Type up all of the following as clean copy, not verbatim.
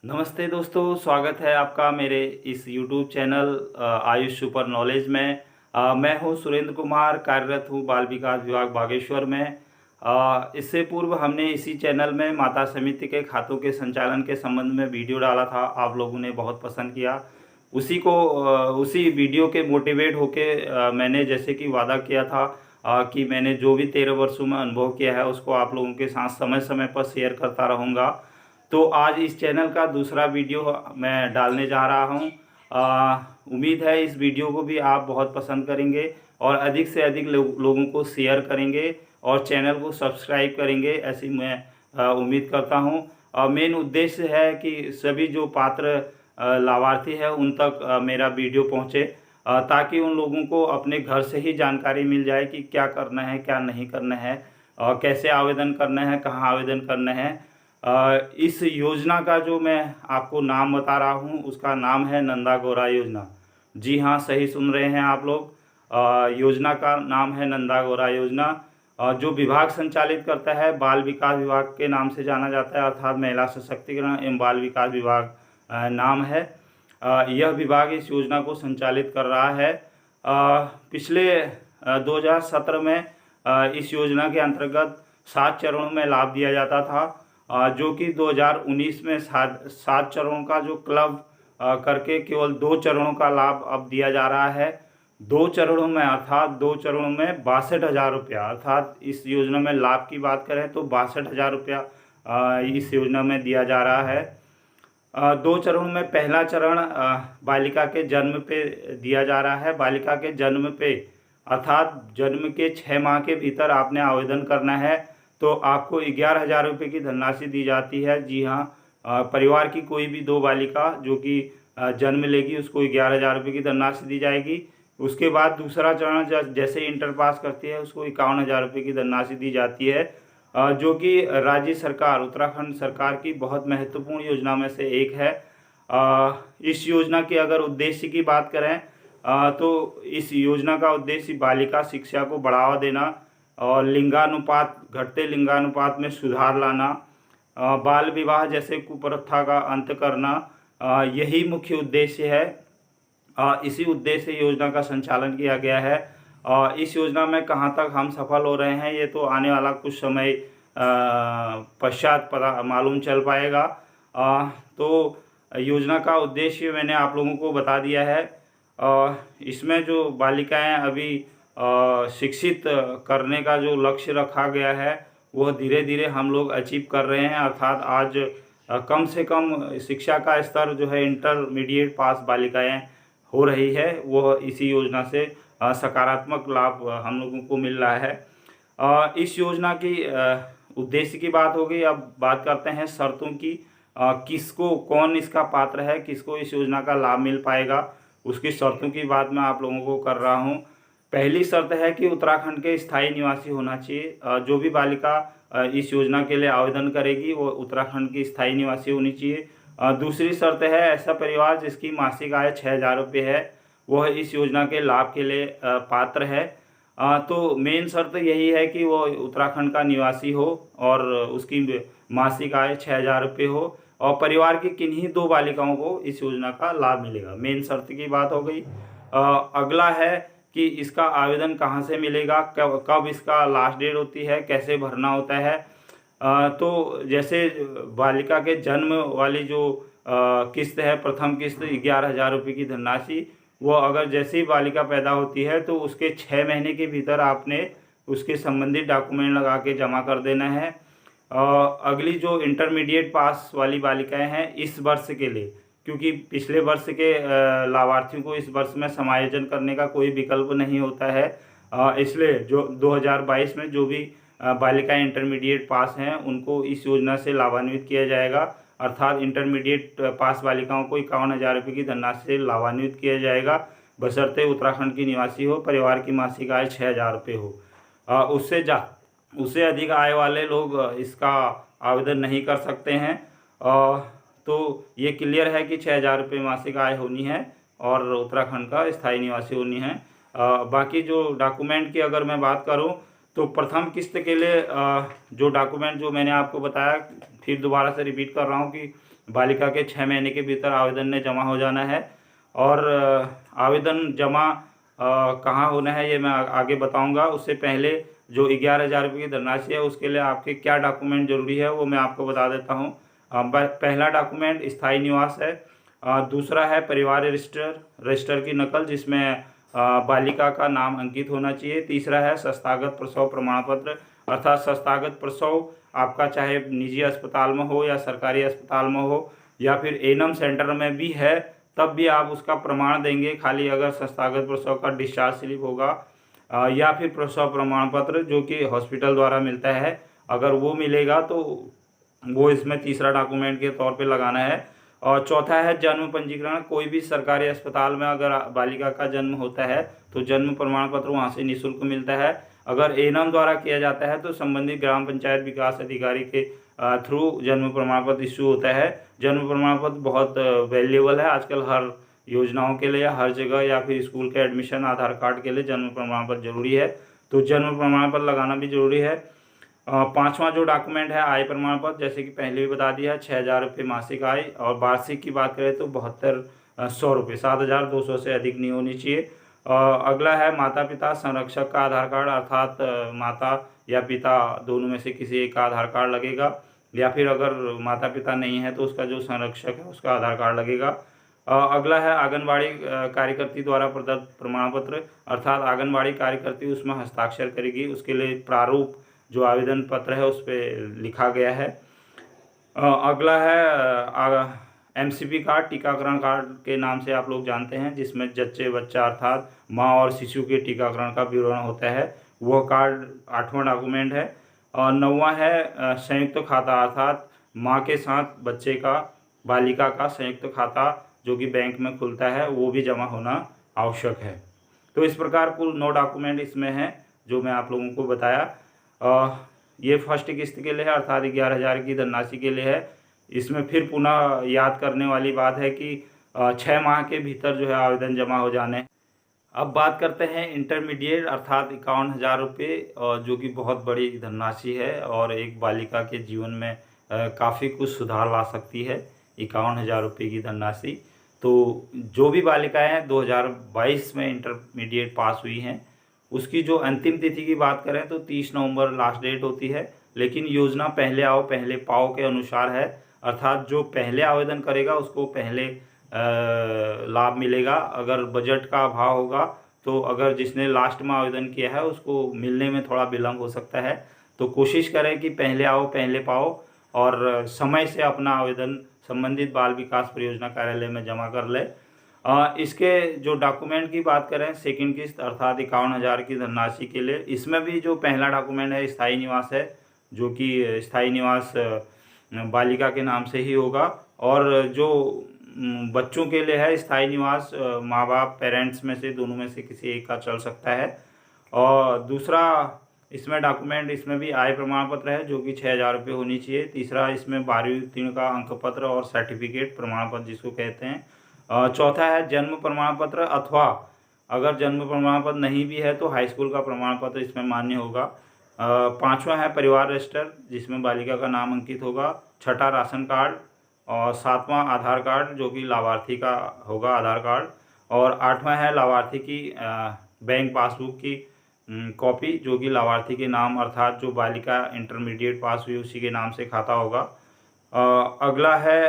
नमस्ते दोस्तों, स्वागत है आपका मेरे इस YouTube channel Ayush super knowledge में। मैं हूं सुरेंद्र कुमार, कार्यरत हूं बाल विकास विभाग बागेश्वर में। इससे पूर्व हमने इसी चैनल में माता समिति के खातों के संचालन के संबंध में वीडियो डाला था। आप लोगों ने बहुत पसंद किया। उसी वीडियो के मोटिवेट होके मैंने जैसे कि वादा किया था कि मैंने जो भी 13 वर्षों में अनुभव किया है उसको आप लोगों के साथ समय समय पर शेयर करता रहूँगा। तो आज इस चैनल का दूसरा वीडियो मैं डालने जा रहा हूं। उम्मीद है इस वीडियो को भी आप बहुत पसंद करेंगे और अधिक से अधिक लोगों को शेयर करेंगे और चैनल को सब्सक्राइब करेंगे, ऐसी मैं उम्मीद करता हूं। मेन उद्देश्य है कि सभी जो पात्र लाभार्थी है उन तक मेरा वीडियो पहुंचे, ताकि उन लोगों को अपने घर से ही जानकारी मिल जाए कि क्या करना है, क्या नहीं करना है, कैसे आवेदन करना है, कहाँ आवेदन करना है। इस योजना का जो मैं आपको नाम बता रहा हूँ उसका नाम है नंदा गौरा योजना। जी हाँ, सही सुन रहे हैं आप लोग। योजना का नाम है नंदा गौरा योजना। जो विभाग संचालित करता है बाल विकास विभाग के नाम से जाना जाता है, अर्थात महिला सशक्तिकरण एवं बाल विकास विभाग नाम है। यह विभाग इस योजना को संचालित कर रहा है। पिछले 2017 में इस योजना के अंतर्गत 7 चरणों में लाभ दिया जाता था, जो कि 2019 में 7 चरणों का जो क्लब करके केवल 2 चरणों का लाभ अब दिया जा रहा है। 2 चरणों में अर्थात 2 चरणों में 62,000 रुपया, अर्थात इस योजना में लाभ की बात करें तो 62,000 रुपया इस योजना में दिया जा रहा है। 2 चरणों में पहला चरण बालिका के जन्म पे दिया जा रहा है। बालिका के जन्म पे अर्थात जन्म के 6 माह के भीतर आपने आवेदन करना है तो आपको 11,000 रुपये की धनराशि दी जाती है। जी हाँ, परिवार की कोई भी 2 बालिका जो कि जन्म लेगी उसको 11,000 रुपये की धनराशि दी जाएगी। उसके बाद दूसरा चरण जैसे इंटर पास करती है उसको 51,000 रुपये की धनराशि दी जाती है, जो कि राज्य सरकार उत्तराखंड सरकार की बहुत महत्वपूर्ण योजना में से एक है। इस योजना के अगर उद्देश्य की बात करें तो इस योजना का उद्देश्य बालिका शिक्षा को बढ़ावा देना और घटते लिंगानुपात में सुधार लाना, बाल विवाह जैसे कुप्रथा का अंत करना, यही मुख्य उद्देश्य है। इसी उद्देश्य से योजना का संचालन किया गया है। इस योजना में कहां तक हम सफल हो रहे हैं ये तो आने वाला कुछ समय पश्चात पता मालूम चल पाएगा। तो योजना का उद्देश्य मैंने आप लोगों को बता दिया है। इसमें जो बालिकाएं अभी शिक्षित करने का जो लक्ष्य रखा गया है वह धीरे धीरे हम लोग अचीव कर रहे हैं, अर्थात आज कम से कम शिक्षा का स्तर जो है इंटरमीडिएट पास बालिकाएं हो रही है, वह इसी योजना से सकारात्मक लाभ हम लोगों को मिल रहा है। इस योजना की उद्देश्य की बात हो गई। अब बात करते हैं शर्तों की। कौन इसका पात्र है, किसको इस योजना का लाभ मिल पाएगा, उसकी शर्तों की बात मैं आप लोगों को कर रहा हूं। पहली शर्त है कि उत्तराखंड के स्थायी निवासी होना चाहिए। जो भी बालिका इस योजना के लिए आवेदन करेगी वो उत्तराखंड की स्थायी निवासी होनी चाहिए। दूसरी शर्त है ऐसा परिवार जिसकी मासिक आय 6,000 रुपये है, वह इस योजना के लाभ के लिए पात्र है। तो मेन शर्त यही है कि वो उत्तराखंड का निवासी हो और उसकी मासिक आय 6,000 रुपये हो और परिवार की किन्हीं 2 बालिकाओं को इस योजना का लाभ मिलेगा। मेन शर्त की बात हो गई। अगला है कि इसका आवेदन कहाँ से मिलेगा, कब इसका लास्ट डेट होती है, कैसे भरना होता है। तो जैसे बालिका के जन्म वाली जो किस्त है, प्रथम किस्त 11,000 रुपये की धनराशि, वो अगर जैसे ही बालिका पैदा होती है तो उसके 6 महीने के भीतर आपने उसके संबंधित डॉक्यूमेंट लगा के जमा कर देना है। अगली जो इंटरमीडिएट पास वाली बालिकाएं हैं इस वर्ष के लिए, क्योंकि पिछले वर्ष के लाभार्थियों को इस वर्ष में समायोजन करने का कोई विकल्प नहीं होता है, इसलिए जो 2022 में जो भी बालिकाएं इंटरमीडिएट पास हैं उनको इस योजना से लाभान्वित किया जाएगा, अर्थात इंटरमीडिएट पास बालिकाओं को 51,000 रुपये की धनराशि से लाभान्वित किया जाएगा, बशर्ते उत्तराखंड की निवासी हो, परिवार की मासिक आय 6,000 रुपये हो। उससे अधिक आय वाले लोग इसका आवेदन नहीं कर सकते हैं। तो ये क्लियर है कि 6,000 रुपये मासिक आय होनी है और उत्तराखंड का स्थायी निवासी होनी है। बाकी जो डॉक्यूमेंट की अगर मैं बात करूं तो प्रथम किस्त के लिए जो डॉक्यूमेंट जो मैंने आपको बताया, फिर दोबारा से रिपीट कर रहा हूं कि बालिका के 6 महीने के भीतर आवेदन ने जमा हो जाना है। और आवेदन जमा कहाँ होना है ये मैं आगे बताऊंगा। उससे पहले जो 11,000 रुपये की धनराशि है उसके लिए आपके क्या डॉक्यूमेंट जरूरी है वो मैं आपको बता देता हूँ। पहला डॉक्यूमेंट स्थायी निवास है। दूसरा है परिवार रजिस्टर की नकल जिसमें बालिका का नाम अंकित होना चाहिए। तीसरा है संस्थागत प्रसव प्रमाण पत्र, अर्थात संस्थागत प्रसव आपका चाहे निजी अस्पताल में हो या सरकारी अस्पताल में हो या फिर एनम सेंटर में भी है तब भी आप उसका प्रमाण देंगे। खाली अगर संस्थागत प्रसव का डिस्चार्ज स्लिप होगा या फिर प्रसव प्रमाण पत्र जो कि हॉस्पिटल द्वारा मिलता है, अगर वो मिलेगा तो वो इसमें तीसरा डॉक्यूमेंट के तौर पे लगाना है। और चौथा है जन्म पंजीकरण। कोई भी सरकारी अस्पताल में अगर बालिका का जन्म होता है तो जन्म प्रमाण पत्र वहाँ से निःशुल्क मिलता है। अगर एनम द्वारा किया जाता है तो संबंधित ग्राम पंचायत विकास अधिकारी के थ्रू जन्म प्रमाण पत्र इशू होता है। जन्म प्रमाण पत्र बहुत वैल्यूएबल है आजकल, हर योजनाओं के लिए हर जगह या फिर स्कूल के एडमिशन, आधार कार्ड के लिए जन्म प्रमाण पत्र जरूरी है, तो जन्म प्रमाण पत्र लगाना भी जरूरी है। पांचवा जो डॉक्यूमेंट है आय प्रमाण पत्र, जैसे कि पहले भी बता दिया 6,000 रुपये मासिक आय, और वार्षिक की बात करें तो 7200 रुपये, 7,200 से अधिक नहीं होनी चाहिए। अगला है माता पिता संरक्षक का आधार कार्ड, अर्थात माता या पिता दोनों में से किसी एक का आधार कार्ड लगेगा, या फिर अगर माता पिता नहीं है तो उसका जो संरक्षक है उसका आधार कार्ड लगेगा। अगला है आंगनबाड़ी कार्यकर्ती द्वारा प्रदत्त प्रमाण पत्र, अर्थात आंगनबाड़ी कार्यकर्ती उसमें हस्ताक्षर करेगी, उसके लिए प्रारूप जो आवेदन पत्र है उस पर लिखा गया है। अगला है एमसीपी कार्ड, टीकाकरण कार्ड के नाम से आप लोग जानते हैं, जिसमें जच्चे बच्चा अर्थात माँ और शिशु के टीकाकरण का विवरण होता है, वह कार्ड 8वां डॉक्यूमेंट है। और 9वां है संयुक्त खाता, अर्थात माँ के साथ बच्चे का, बालिका का संयुक्त खाता जो कि बैंक में खुलता है वो भी जमा होना आवश्यक है। तो इस प्रकार कुल 9 डॉक्यूमेंट इसमें हैं जो मैं आप लोगों को बताया। ये फर्स्ट किस्त के लिए है, अर्थात 11,000 की धनराशि के लिए है। इसमें फिर पुनः याद करने वाली बात है कि 6 माह के भीतर जो है आवेदन जमा हो जाने। अब बात करते हैं इंटरमीडिएट, अर्थात 51,000 रुपये, जो कि बहुत बड़ी धनराशि है और एक बालिका के जीवन में काफ़ी कुछ सुधार ला सकती है 51,000 रुपये की धनराशि। तो जो भी बालिकाएं 2022 में इंटरमीडिएट पास हुई हैं उसकी जो अंतिम तिथि की बात करें तो 30 नवंबर लास्ट डेट होती है, लेकिन योजना पहले आओ पहले पाओ के अनुसार है, अर्थात जो पहले आवेदन करेगा उसको पहले लाभ मिलेगा। अगर बजट का अभाव होगा तो अगर जिसने लास्ट में आवेदन किया है उसको मिलने में थोड़ा विलम्ब हो सकता है। तो कोशिश करें कि पहले आओ पहले पाओ और समय से अपना आवेदन संबंधित बाल विकास परियोजना कार्यालय में जमा कर ले। इसके जो डॉक्यूमेंट की बात करें सेकंड किस्त अर्थात 51,000 की धनराशि के लिए, इसमें भी जो पहला डॉक्यूमेंट है स्थायी निवास है, जो कि स्थायी निवास बालिका के नाम से ही होगा। और जो बच्चों के लिए है स्थायी निवास माँ बाप पेरेंट्स में से दोनों में से किसी एक का चल सकता है। और दूसरा इसमें डॉक्यूमेंट इसमें भी आय प्रमाण पत्र है जो कि 6,000 रुपये होनी चाहिए। तीसरा इसमें 12वीं उत्तीर्ण का अंक पत्र और सर्टिफिकेट प्रमाण पत्र जिसको कहते हैं। चौथा है जन्म प्रमाण पत्र, अथवा अगर जन्म प्रमाण पत्र नहीं भी है तो हाई स्कूल का प्रमाण पत्र इसमें मान्य होगा। पांचवा है परिवार रजिस्टर जिसमें बालिका का नाम अंकित होगा। छठा राशन कार्ड और सातवां आधार कार्ड जो कि लाभार्थी का होगा आधार कार्ड। और आठवां है लाभार्थी की बैंक पासबुक की कॉपी जो कि लाभार्थी के नाम, अर्थात जो बालिका इंटरमीडिएट पास हुई उसी के नाम से खाता होगा। अगला है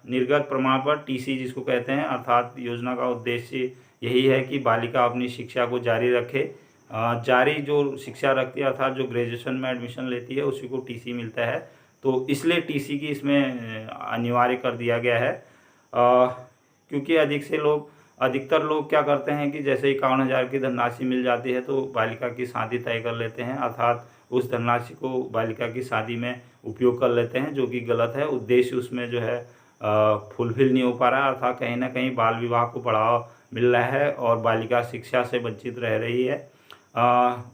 निर्गत प्रमाण पत्र टीसी जिसको कहते हैं, अर्थात योजना का उद्देश्य यही है कि बालिका अपनी शिक्षा को जारी रखे। जारी जो शिक्षा रखती है अर्थात जो ग्रेजुएशन में एडमिशन लेती है उसी को टीसी मिलता है, तो इसलिए टीसी की इसमें अनिवार्य कर दिया गया है। क्योंकि अधिकतर लोग क्या करते हैं कि जैसे 51,000 की धनराशि मिल जाती है तो बालिका की शादी तय कर लेते हैं, अर्थात उस धनराशि को बालिका की शादी में उपयोग कर लेते हैं, जो कि गलत है। उद्देश्य उसमें जो है फुलफिल नहीं हो पा रहा है, अर्थात कहीं ना कहीं बाल विवाह को बढ़ावा मिल रहा है और बालिका शिक्षा से वंचित रह रही है।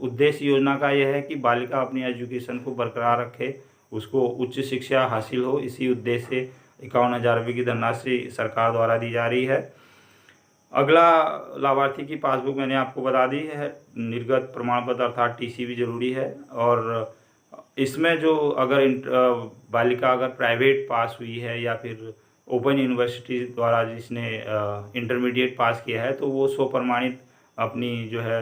उद्देश्य योजना का यह है कि बालिका अपनी एजुकेशन को बरकरार रखे, उसको उच्च शिक्षा हासिल हो। इसी उद्देश्य से 51,000 रुपये की धनराशि सरकार द्वारा दी जा रही है। अगला लाभार्थी की पासबुक मैंने आपको बता दी है। निर्गत प्रमाण पत्र अर्थात टीसी भी जरूरी है। और इसमें जो अगर बालिका अगर प्राइवेट पास हुई है या फिर ओपन यूनिवर्सिटी द्वारा जिसने इंटरमीडिएट पास किया है, तो वो स्वप्रमाणित अपनी जो है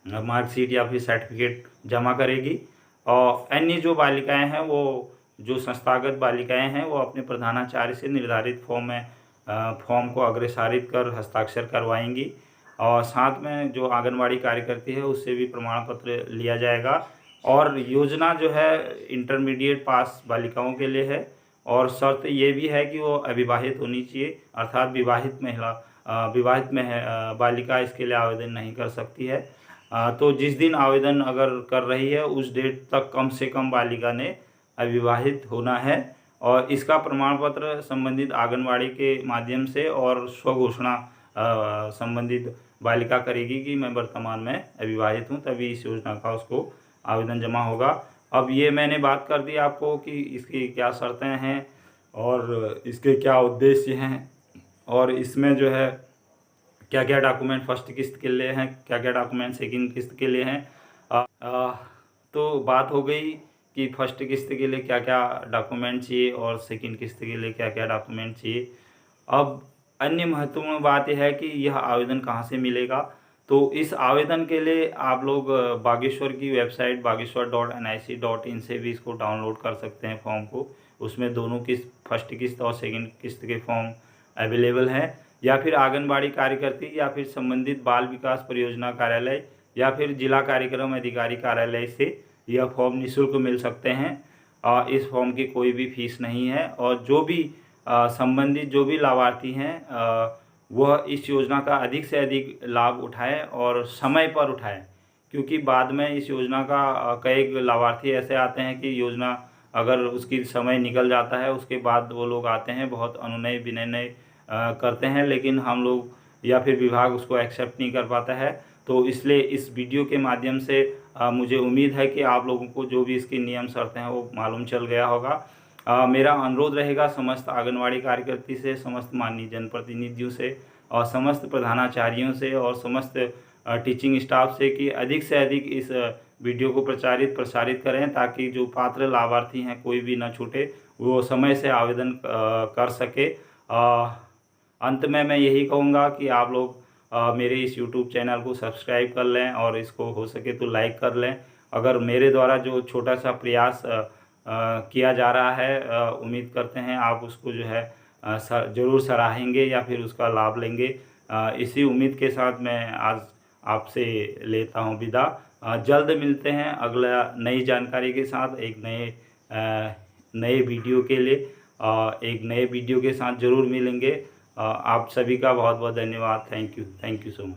मार्कशीट या फिर सर्टिफिकेट जमा करेगी। और अन्य जो बालिकाएं हैं, वो जो संस्थागत बालिकाएं हैं, वो अपने प्रधानाचार्य से निर्धारित फॉर्म को अग्रेसारित कर हस्ताक्षर करवाएंगी। और साथ में जो आंगनवाड़ी कार्यकर्ती है उससे भी प्रमाण पत्र लिया जाएगा। और योजना जो है इंटरमीडिएट पास बालिकाओं के लिए है, और शर्त ये भी है कि वो अविवाहित होनी चाहिए, अर्थात विवाहित बालिका इसके लिए आवेदन नहीं कर सकती है। तो जिस दिन आवेदन अगर कर रही है उस डेट तक कम से कम बालिका ने अविवाहित होना है, और इसका प्रमाण पत्र संबंधित आंगनवाड़ी के माध्यम से और स्वघोषणा संबंधित बालिका करेगी कि मैं वर्तमान में अविवाहित हूँ, तभी इस योजना का उसको आवेदन जमा होगा। अब ये मैंने बात कर दी आपको कि इसकी क्या शर्तें हैं और इसके क्या उद्देश्य हैं, और इसमें जो है क्या क्या डॉक्यूमेंट फर्स्ट किस्त के लिए हैं, क्या क्या डॉक्यूमेंट सेकंड किस्त के लिए हैं। तो बात हो गई कि फर्स्ट किस्त के लिए क्या क्या डॉक्यूमेंट चाहिए और सेकंड किस्त के लिए क्या क्या डॉक्यूमेंट चाहिए। अब अन्य महत्वपूर्ण बात यह है कि यह आवेदन कहाँ से मिलेगा। तो इस आवेदन के लिए आप लोग बागेश्वर की वेबसाइट bageshwar.nic.in से भी इसको डाउनलोड कर सकते हैं फॉर्म को। उसमें दोनों किस्त, फर्स्ट किस्त और सेकंड किस्त के फॉर्म अवेलेबल हैं। या फिर आंगनबाड़ी कार्यकर्ती या फिर संबंधित बाल विकास परियोजना कार्यालय या फिर जिला कार्यक्रम अधिकारी कार्यालय से यह फॉर्म निःशुल्क मिल सकते हैं। इस फॉर्म की कोई भी फीस नहीं है, और जो भी संबंधित जो भी लाभार्थी हैं वह इस योजना का अधिक से अधिक लाभ उठाएं और समय पर उठाएं, क्योंकि बाद में इस योजना का कई लाभार्थी ऐसे आते हैं कि योजना अगर उसकी समय निकल जाता है उसके बाद वो लोग आते हैं, बहुत अनुनय विनय करते हैं, लेकिन हम लोग या फिर विभाग उसको एक्सेप्ट नहीं कर पाता है। तो इसलिए इस वीडियो के माध्यम से मुझे उम्मीद है कि आप लोगों को जो भी इसके नियम शर्तें हैं वो मालूम चल गया होगा। मेरा अनुरोध रहेगा समस्त आंगनवाड़ी कार्यकर्ती से, समस्त माननीय जनप्रतिनिधियों से और समस्त प्रधानाचार्यों से और समस्त टीचिंग स्टाफ से कि अधिक से अधिक इस वीडियो को प्रसारित करें, ताकि जो पात्र लाभार्थी हैं कोई भी ना छूटे, वो समय से आवेदन कर सके। अंत में मैं यही कहूँगा कि आप लोग मेरे इस YouTube चैनल को सब्सक्राइब कर लें और इसको हो सके तो लाइक कर लें। अगर मेरे द्वारा जो छोटा सा प्रयास किया जा रहा है, उम्मीद करते हैं आप उसको जो है ज़रूर सराहेंगे या फिर उसका लाभ लेंगे। इसी उम्मीद के साथ मैं आज आपसे लेता हूँ विदा। जल्द मिलते हैं अगला नई जानकारी के साथ, एक नए वीडियो के लिए। एक नए वीडियो के साथ ज़रूर मिलेंगे। आप सभी का बहुत बहुत धन्यवाद। Thank you so much.